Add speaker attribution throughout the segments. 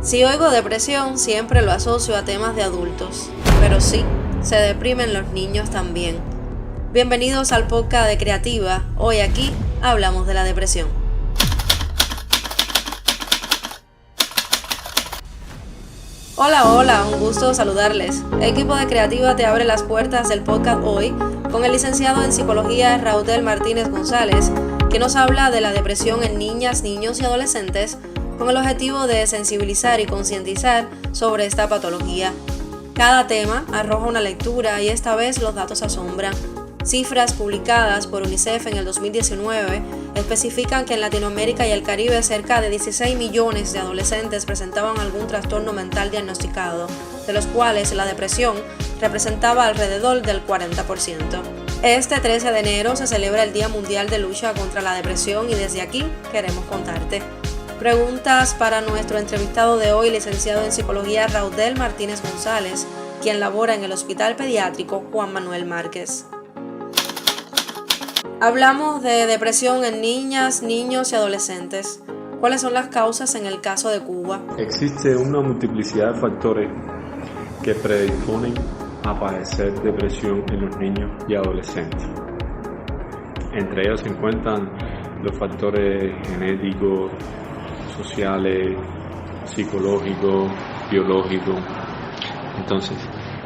Speaker 1: Si oigo depresión, siempre lo asocio a temas de adultos, pero sí, se deprimen los niños también. Bienvenidos al podcast de Creativa. Hoy aquí hablamos de la depresión. Hola, un gusto saludarles. El equipo de Creativa te abre las puertas del podcast hoy con el licenciado en psicología Raudel Martínez González, que nos habla de la depresión en niñas, niños y adolescentes con el objetivo de sensibilizar y concientizar sobre esta patología. Cada tema arroja una lectura y esta vez los datos asombran. Cifras publicadas por UNICEF en el 2019 especifican que en Latinoamérica y el Caribe cerca de 16 millones de adolescentes presentaban algún trastorno mental diagnosticado, de los cuales la depresión representaba alrededor del 40%. Este 13 de enero se celebra el Día Mundial de Lucha contra la Depresión y desde aquí queremos contarte. Preguntas para nuestro entrevistado de hoy, licenciado en psicología Raudel Martínez González, quien labora en el Hospital Pediátrico Juan Manuel Márquez. Hablamos de depresión en niñas, niños y adolescentes. ¿Cuáles son las causas en el caso de Cuba?
Speaker 2: Existe una multiplicidad de factores que predisponen a padecer depresión en los niños y adolescentes. Entre ellos se encuentran los factores genéticos, sociales, psicológicos, biológicos. Entonces,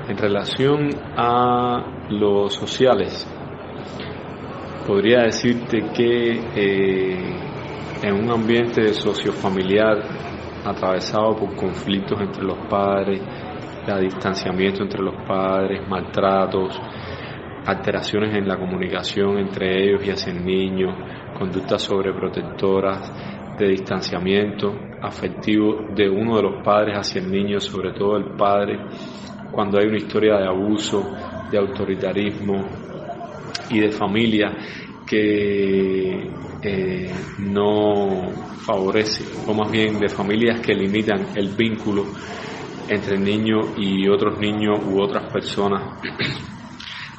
Speaker 2: en relación a los sociales, podría decirte que en un ambiente sociofamiliar atravesado por conflictos entre los padres, distanciamiento entre los padres, maltratos, alteraciones en la comunicación entre ellos y hacia el niño, conductas sobreprotectoras, de distanciamiento afectivo de uno de los padres hacia el niño, sobre todo el padre, cuando hay una historia de abuso, de autoritarismo y de familia que no favorece, o más bien de familias que limitan el vínculo entre el niño y otros niños u otras personas.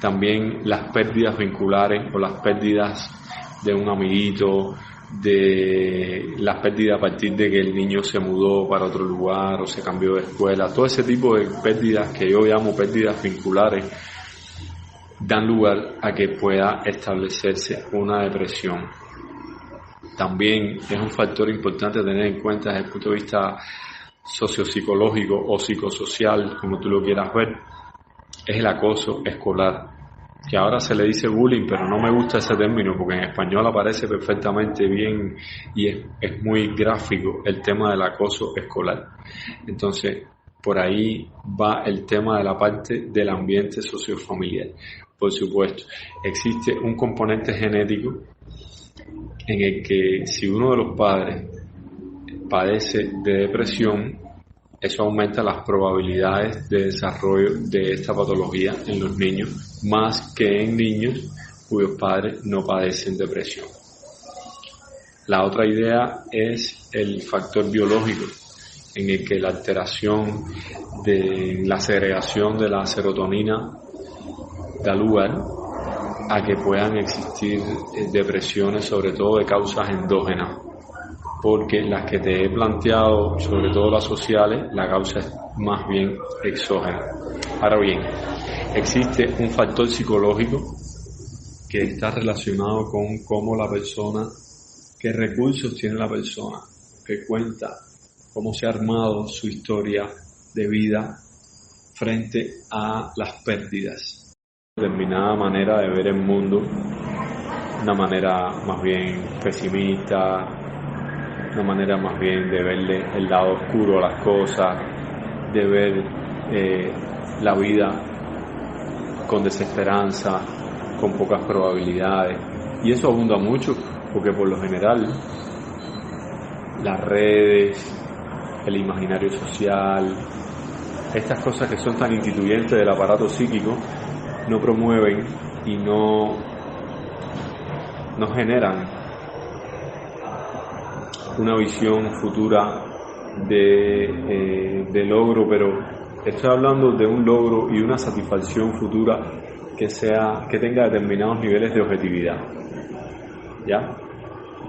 Speaker 2: También las pérdidas vinculares o las pérdidas de un amiguito, de la pérdida a partir de que el niño se mudó para otro lugar o se cambió de escuela. Todo ese tipo de pérdidas que yo llamo pérdidas vinculares dan lugar a que pueda establecerse una depresión. También es un factor importante a tener en cuenta desde el punto de vista sociopsicológico o psicosocial, como tú lo quieras ver, es el acoso escolar, que ahora se le dice bullying, pero no me gusta ese término porque en español aparece perfectamente bien y es muy gráfico el tema del acoso escolar. Entonces, por ahí va el tema de la parte del ambiente sociofamiliar. Por supuesto, existe un componente genético en el que si uno de los padres padece de depresión, eso aumenta las probabilidades de desarrollo de esta patología en los niños, más que en niños cuyos padres no padecen depresión. La otra idea es el factor biológico, en el que la alteración de la segregación de la serotonina da lugar a que puedan existir depresiones, sobre todo de causas endógenas, porque las que te he planteado, sobre todo las sociales, la causa es más bien exógena. Ahora bien, existe un factor psicológico que está relacionado con cómo la persona, qué recursos tiene la persona, que cuenta cómo se ha armado su historia de vida frente a las pérdidas. Determinada manera de ver el mundo, una manera más bien pesimista, una manera más bien de verle el lado oscuro a las cosas, de ver la vida con desesperanza, con pocas probabilidades. Y eso abunda mucho porque por lo general las redes, el imaginario social, estas cosas que son tan instituyentes del aparato psíquico, no promueven y no generan una visión futura de logro, pero estoy hablando de un logro y una satisfacción futura que tenga determinados niveles de objetividad, ¿ya?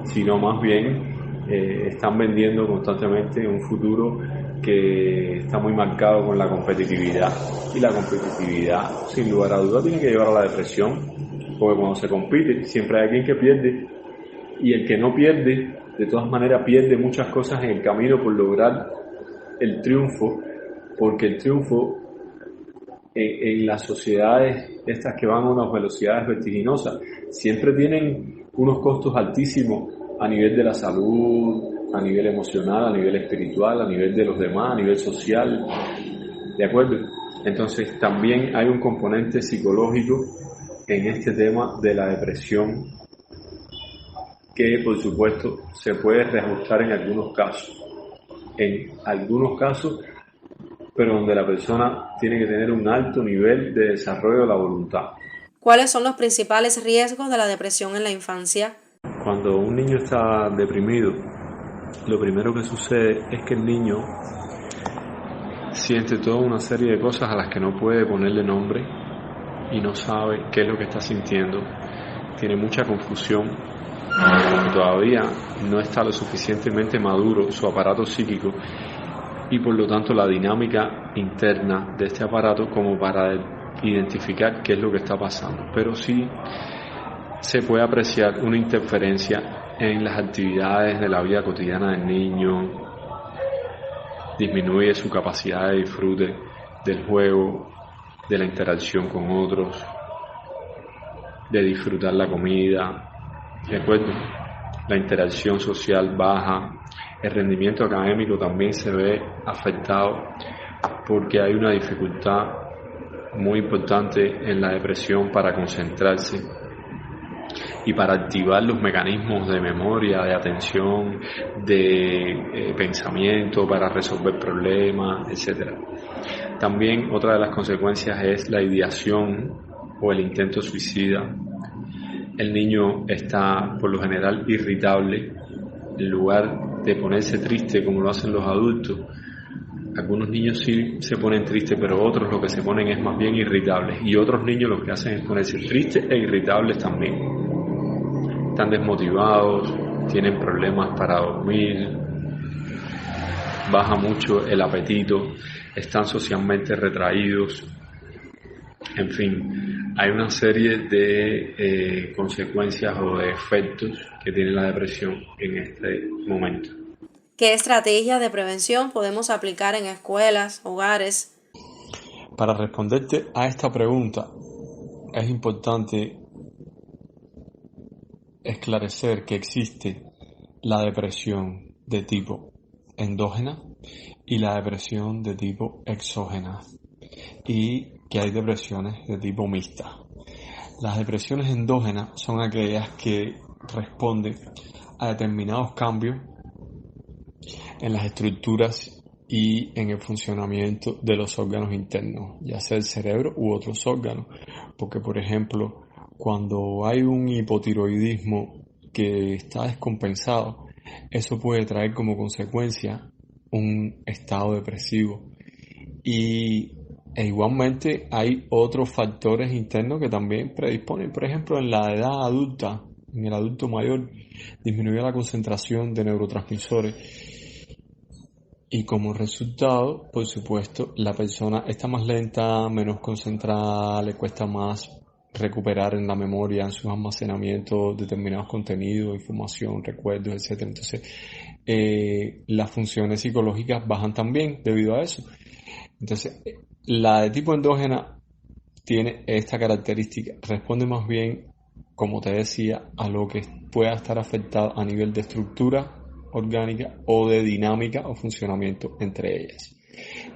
Speaker 2: Sino más bien están vendiendo constantemente un futuro que está muy marcado con la competitividad, y la competitividad sin lugar a dudas tiene que llevar a la depresión, porque cuando se compite siempre hay alguien que pierde, y el que no pierde de todas maneras pierde muchas cosas en el camino por lograr el triunfo, porque el triunfo en las sociedades estas que van a unas velocidades vertiginosas siempre tienen unos costos altísimos a nivel de la salud, a nivel emocional, a nivel espiritual, a nivel de los demás, a nivel social, ¿de acuerdo? Entonces también hay un componente psicológico en este tema de la depresión que por supuesto se puede reajustar en algunos casos, pero donde la persona tiene que tener un alto nivel de desarrollo de la voluntad.
Speaker 1: ¿Cuáles son los principales riesgos de la depresión en la infancia?
Speaker 2: Cuando un niño está deprimido, lo primero que sucede es que el niño siente toda una serie de cosas a las que no puede ponerle nombre y no sabe qué es lo que está sintiendo. Tiene mucha confusión porque todavía no está lo suficientemente maduro su aparato psíquico y por lo tanto la dinámica interna de este aparato como para identificar qué es lo que está pasando. Pero sí se puede apreciar una interferencia en las actividades de la vida cotidiana del niño, disminuye su capacidad de disfrute del juego, de la interacción con otros, de disfrutar la comida, ¿de acuerdo? La interacción social baja, el rendimiento académico también se ve afectado porque hay una dificultad muy importante en la depresión para concentrarse y para activar los mecanismos de memoria, de atención, de pensamiento, para resolver problemas, etc. También otra de las consecuencias es la ideación o el intento suicida. El niño está por lo general irritable, en lugar de ponerse triste como lo hacen los adultos. Algunos niños sí se ponen tristes, pero otros lo que se ponen es más bien irritables. Y otros niños lo que hacen es ponerse tristes e irritables también. Están desmotivados, tienen problemas para dormir, baja mucho el apetito, están socialmente retraídos. En fin, hay una serie de consecuencias o de efectos que tiene la depresión en este momento.
Speaker 1: ¿Qué estrategias de prevención podemos aplicar en escuelas, hogares?
Speaker 2: Para responderte a esta pregunta, es importante esclarecer que existe la depresión de tipo endógena y la depresión de tipo exógena, y que hay depresiones de tipo mixta. Las depresiones endógenas son aquellas que responden a determinados cambios en las estructuras y en el funcionamiento de los órganos internos, ya sea el cerebro u otros órganos, porque por ejemplo, cuando hay un hipotiroidismo que está descompensado, eso puede traer como consecuencia un estado depresivo. E igualmente hay otros factores internos que también predisponen. Por ejemplo, en la edad adulta, en el adulto mayor, disminuye la concentración de neurotransmisores y como resultado, por supuesto, la persona está más lenta, menos concentrada, le cuesta más recuperar en la memoria, en sus almacenamientos, determinados contenidos, información, recuerdos, etc. Entonces, las funciones psicológicas bajan también debido a eso. Entonces, la de tipo endógena tiene esta característica, responde más bien, como te decía, a lo que pueda estar afectado a nivel de estructura orgánica o de dinámica o funcionamiento entre ellas.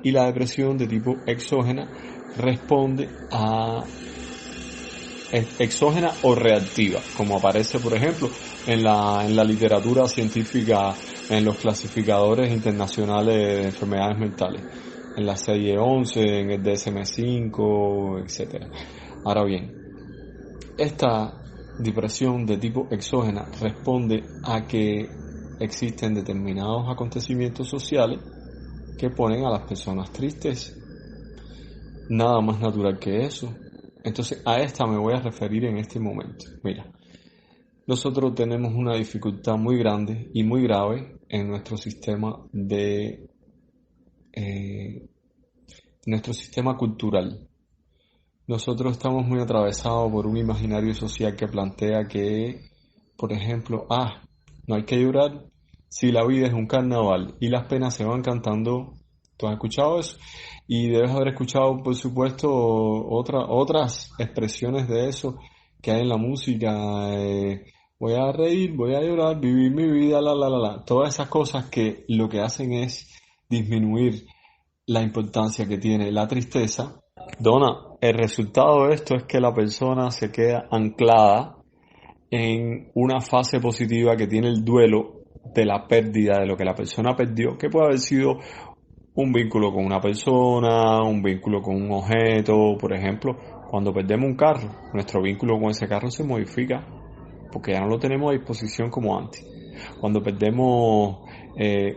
Speaker 2: Y la depresión de tipo exógena responde a exógena o reactiva, como aparece por ejemplo en la literatura científica, en los clasificadores internacionales de enfermedades mentales, en la serie 11, en el DSM-5, etc. Ahora bien, esta depresión de tipo exógena responde a que existen determinados acontecimientos sociales que ponen a las personas tristes. Nada más natural que eso. Entonces a esta me voy a referir en este momento. Mira, nosotros tenemos una dificultad muy grande y muy grave en nuestro sistema de nuestro sistema cultural. Nosotros estamos muy atravesados por un imaginario social que plantea que, por ejemplo, no hay que llorar si la vida es un carnaval y las penas se van cantando. ¿Tú has escuchado eso? Y debes haber escuchado, por supuesto, otras expresiones de eso que hay en la música. Voy a reír, voy a llorar, vivir mi vida, la. Todas esas cosas que lo que hacen es disminuir la importancia que tiene la tristeza. Donna, el resultado de esto es que la persona se queda anclada en una fase positiva que tiene el duelo de la pérdida de lo que la persona perdió, que puede haber sido un vínculo con una persona, un vínculo con un objeto. Por ejemplo, cuando perdemos un carro, nuestro vínculo con ese carro se modifica porque ya no lo tenemos a disposición como antes. Cuando perdemos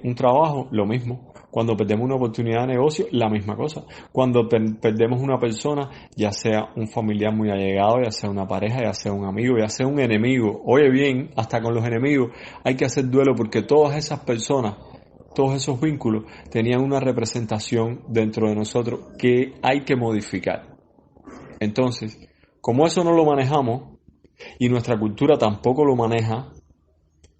Speaker 2: un trabajo, lo mismo. Cuando perdemos una oportunidad de negocio, la misma cosa. Cuando perdemos una persona, ya sea un familiar muy allegado, ya sea una pareja, ya sea un amigo, ya sea un enemigo. Oye bien, hasta con los enemigos hay que hacer duelo porque todas esas personas, todos esos vínculos tenían una representación dentro de nosotros que hay que modificar. Entonces, como eso no lo manejamos y nuestra cultura tampoco lo maneja,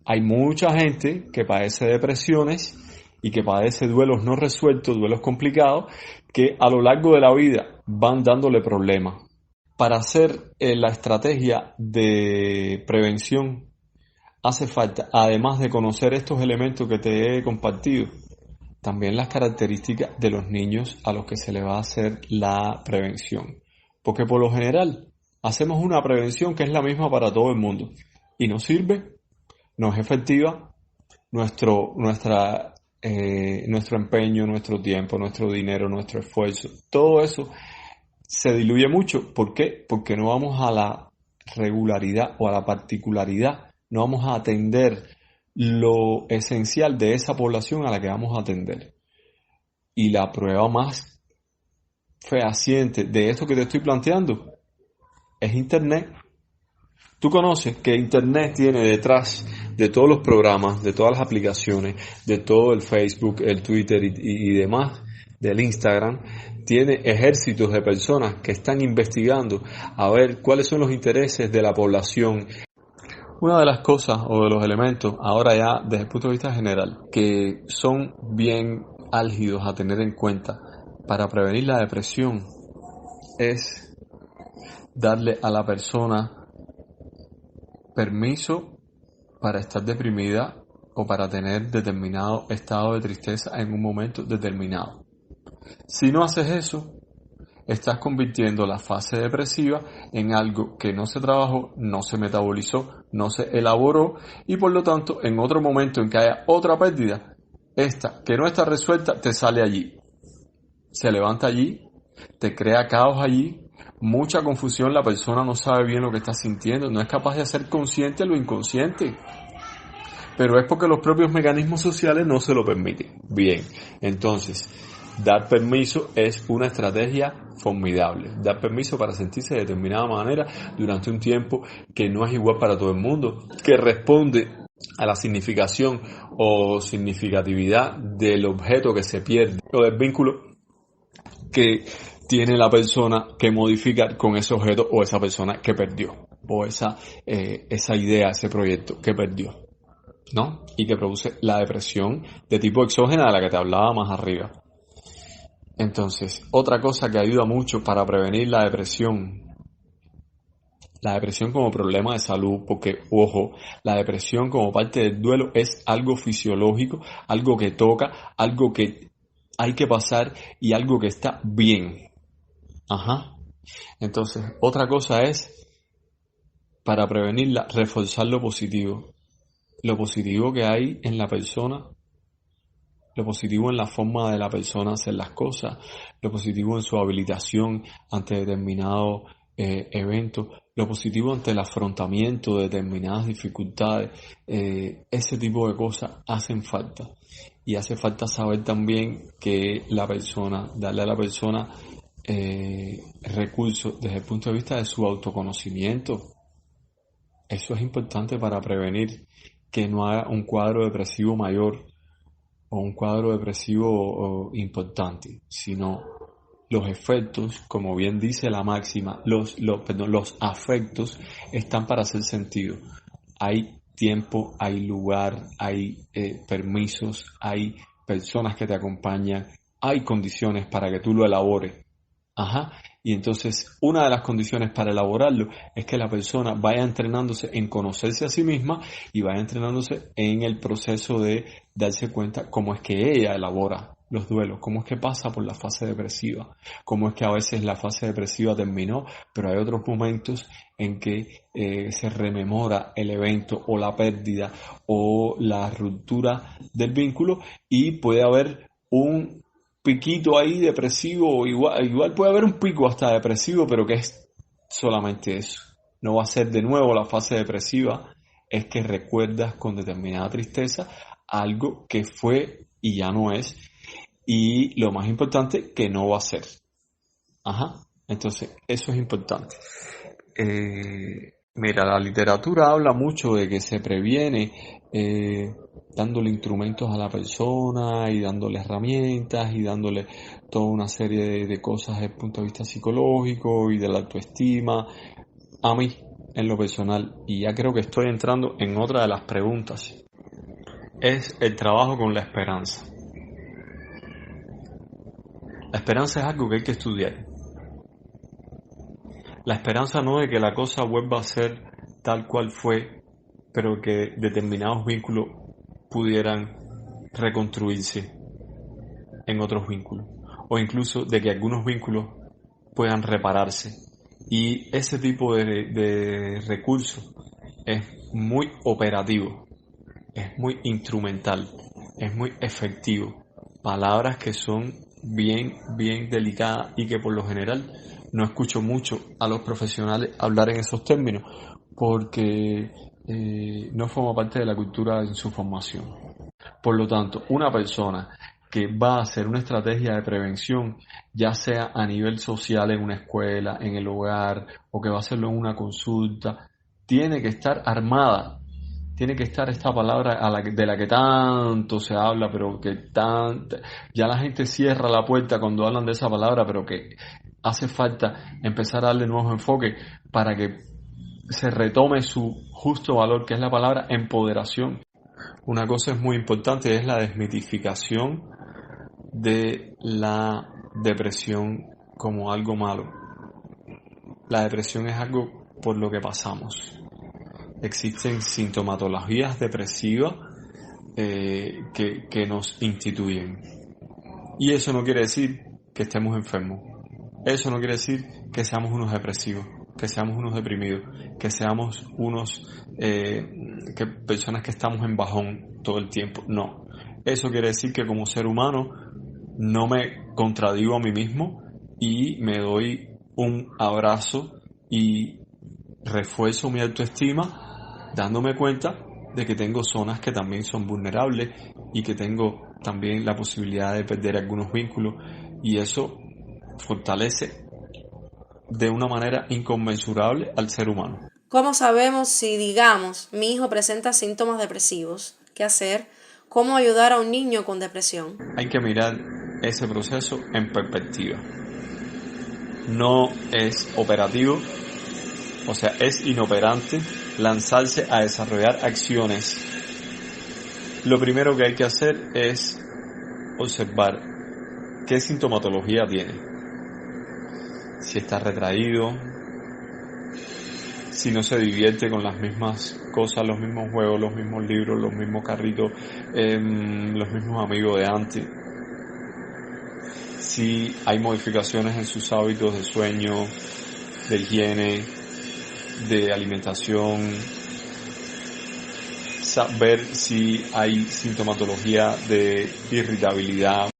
Speaker 2: hay mucha gente que padece depresiones y que padece duelos no resueltos, duelos complicados, que a lo largo de la vida van dándole problemas. Para hacer la estrategia de prevención hace falta, además de conocer estos elementos que te he compartido, también las características de los niños a los que se le va a hacer la prevención. Porque por lo general hacemos una prevención que es la misma para todo el mundo y no sirve, no es efectiva. Nuestro empeño, nuestro tiempo, nuestro dinero, nuestro esfuerzo, todo eso se diluye mucho. ¿Por qué? Porque no vamos a la regularidad o a la particularidad, no vamos a atender lo esencial de esa población a la que vamos a atender. Y la prueba más fehaciente de esto que te estoy planteando es Internet. Tú conoces que Internet tiene detrás de todos los programas, de todas las aplicaciones, de todo el Facebook, el Twitter y demás, del Instagram, tiene ejércitos de personas que están investigando a ver cuáles son los intereses de la población. Una de las cosas o de los elementos, ahora ya desde el punto de vista general, que son bien álgidos a tener en cuenta para prevenir la depresión, es darle a la persona permiso para estar deprimida o para tener determinado estado de tristeza en un momento determinado. Si no haces eso, estás convirtiendo la fase depresiva en algo que no se trabajó, no se metabolizó, no se elaboró y por lo tanto en otro momento en que haya otra pérdida, esta que no está resuelta te sale allí, se levanta allí, te crea caos allí, mucha confusión, la persona no sabe bien lo que está sintiendo, no es capaz de hacer consciente lo inconsciente. Pero es porque los propios mecanismos sociales no se lo permiten. Bien, entonces, dar permiso es una estrategia formidable. Dar permiso para sentirse de determinada manera durante un tiempo que no es igual para todo el mundo, que responde a la significación o significatividad del objeto que se pierde o del vínculo que tiene la persona que modificar con ese objeto o esa persona que perdió o esa idea, ese proyecto que perdió, ¿no? Y que produce la depresión de tipo exógena de la que te hablaba más arriba. Entonces, otra cosa que ayuda mucho para prevenir la depresión como problema de salud, porque, ojo, la depresión como parte del duelo es algo fisiológico, algo que toca, algo que hay que pasar y algo que está bien. Entonces, otra cosa es, para prevenirla, reforzar lo positivo que hay en la persona, lo positivo en la forma de la persona hacer las cosas, lo positivo en su habilitación ante determinados eventos, lo positivo ante el afrontamiento de determinadas dificultades. Ese tipo de cosas hacen falta. Y hace falta saber también que la persona, darle a la persona recursos desde el punto de vista de su autoconocimiento. Eso es importante para prevenir que no haga un cuadro depresivo mayor o un cuadro depresivo importante, sino los efectos, como bien dice la máxima, los afectos están para hacer sentido. Hay tiempo, hay lugar, hay permisos, hay personas que te acompañan, hay condiciones para que tú lo elabores. Y entonces una de las condiciones para elaborarlo es que la persona vaya entrenándose en conocerse a sí misma y vaya entrenándose en el proceso de darse cuenta cómo es que ella elabora los duelos, cómo es que pasa por la fase depresiva, cómo es que a veces la fase depresiva terminó, pero hay otros momentos en que se rememora el evento o la pérdida o la ruptura del vínculo y puede haber un piquito ahí depresivo, igual puede haber un pico hasta depresivo, pero que es solamente eso. No va a ser de nuevo la fase depresiva, es que recuerdas con determinada tristeza algo que fue y ya no es, y lo más importante, que no va a ser. Entonces, eso es importante. Mira, la literatura habla mucho de que se previene dándole instrumentos a la persona y dándole herramientas y dándole toda una serie de cosas desde el punto de vista psicológico y de la autoestima. A mí, en lo personal, y ya creo que estoy entrando en otra de las preguntas, es el trabajo con la esperanza. La esperanza es algo que hay que estudiar. La esperanza no de que la cosa vuelva a ser tal cual fue, pero que determinados vínculos pudieran reconstruirse en otros vínculos, o incluso de que algunos vínculos puedan repararse. Y ese tipo de recurso es muy operativo, es muy instrumental, es muy efectivo. Palabras que son bien delicadas y que por lo general no escucho mucho a los profesionales hablar en esos términos porque no forma parte de la cultura en su formación. Por lo tanto, una persona que va a hacer una estrategia de prevención, ya sea a nivel social en una escuela, en el hogar, o que va a hacerlo en una consulta, tiene que estar armada. Tiene que estar esta palabra de la que tanto se habla, pero que ya la gente cierra la puerta cuando hablan de esa palabra, pero que hace falta empezar a darle nuevos enfoques para que se retome su justo valor, que es la palabra empoderación. Una cosa es muy importante, es la desmitificación de la depresión como algo malo. La depresión es algo por lo que pasamos. Existen sintomatologías depresivas que nos instituyen. Y eso no quiere decir que estemos enfermos. Eso no quiere decir que seamos unos depresivos, que seamos unos deprimidos, que seamos personas que estamos en bajón todo el tiempo. No. Eso quiere decir que como ser humano no me contradigo a mí mismo y me doy un abrazo y refuerzo mi autoestima dándome cuenta de que tengo zonas que también son vulnerables y que tengo también la posibilidad de perder algunos vínculos, y eso fortalece de una manera inconmensurable al ser humano.
Speaker 1: ¿Cómo sabemos si, digamos, mi hijo presenta síntomas depresivos? ¿Qué hacer? ¿Cómo ayudar a un niño con depresión?
Speaker 2: Hay que mirar ese proceso en perspectiva. No es operativo, o sea, es inoperante lanzarse a desarrollar acciones. Lo primero que hay que hacer es observar qué sintomatología tiene. Si está retraído, si no se divierte con las mismas cosas, los mismos juegos, los mismos libros, los mismos carritos, los mismos amigos de antes. Si hay modificaciones en sus hábitos de sueño, de higiene, de alimentación, ver si hay sintomatología de irritabilidad.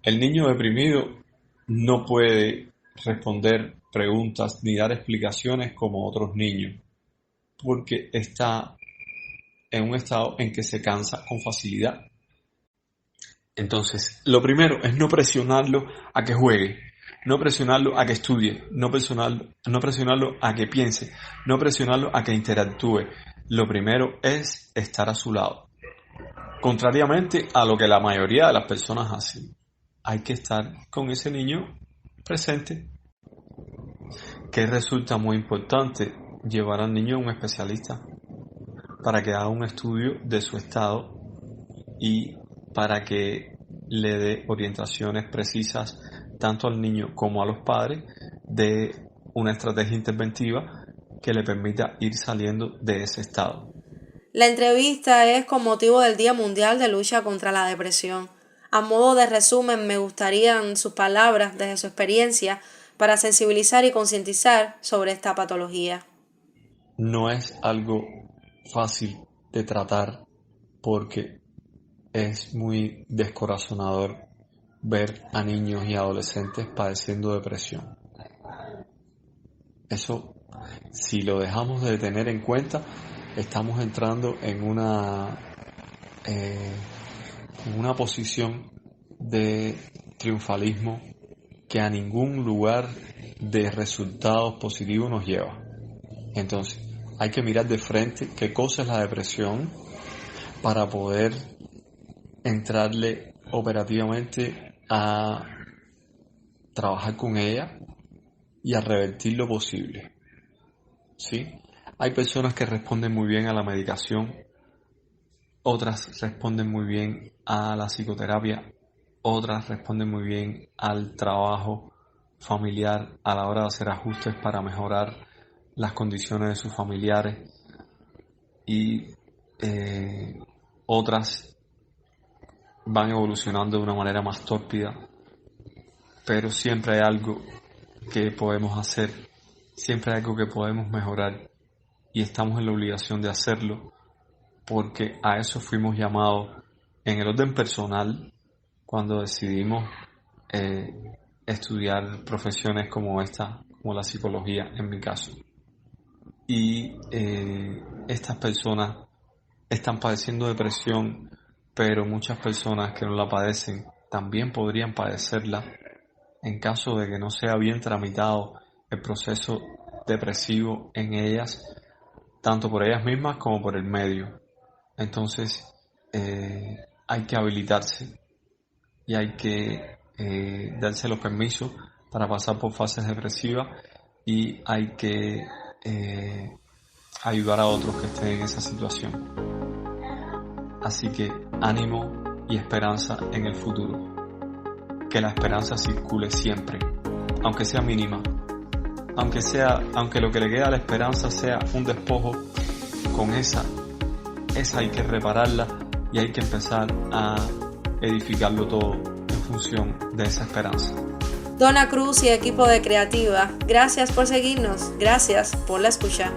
Speaker 2: El niño deprimido no puede responder preguntas ni dar explicaciones como otros niños, porque está en un estado en que se cansa con facilidad. Entonces, lo primero es no presionarlo a que juegue, no presionarlo a que estudie, no presionarlo a que piense, no presionarlo a que interactúe. Lo primero es estar a su lado. contrariamente a lo que la mayoría de las personas hacen. Hay que estar con ese niño presente. Que resulta muy importante llevar al niño a un especialista para que haga un estudio de su estado y para que le dé orientaciones precisas tanto al niño como a los padres de una estrategia interventiva que le permita ir saliendo de ese estado.
Speaker 1: La entrevista es con motivo del Día Mundial de Lucha contra la Depresión. A modo de resumen, me gustarían sus palabras desde su experiencia para sensibilizar y concientizar sobre esta patología.
Speaker 2: No es algo fácil de tratar porque es muy descorazonador ver a niños y adolescentes padeciendo depresión. Eso, si lo dejamos de tener en cuenta, estamos entrando en una posición de triunfalismo que a ningún lugar de resultados positivos nos lleva. Entonces, hay que mirar de frente qué cosa es la depresión para poder entrarle operativamente a trabajar con ella y a revertir lo posible. ¿Sí? Hay personas que responden muy bien a la medicación, otras responden muy bien a la psicoterapia, otras responden muy bien al trabajo familiar a la hora de hacer ajustes para mejorar las condiciones de sus familiares y otras van evolucionando de una manera más tórpida, pero siempre hay algo que podemos hacer, siempre hay algo que podemos mejorar y estamos en la obligación de hacerlo porque a eso fuimos llamados en el orden personal cuando decidimos estudiar profesiones como esta, como la psicología en mi caso. Y estas personas están padeciendo depresión, pero muchas personas que no la padecen también podrían padecerla en caso de que no sea bien tramitado el proceso depresivo en ellas, tanto por ellas mismas como por el medio. Entonces hay que habilitarse y hay que darse los permisos para pasar por fases depresivas y hay que ayudar a otros que estén en esa situación. Así que ánimo y esperanza en el futuro. Que la esperanza circule siempre, aunque sea mínima. Aunque lo que le queda a la esperanza sea un despojo, con esa hay que repararla y hay que empezar a edificarlo todo en función de esa esperanza.
Speaker 1: Donna Cruz y equipo de Creativa, gracias por seguirnos, gracias por la escucha.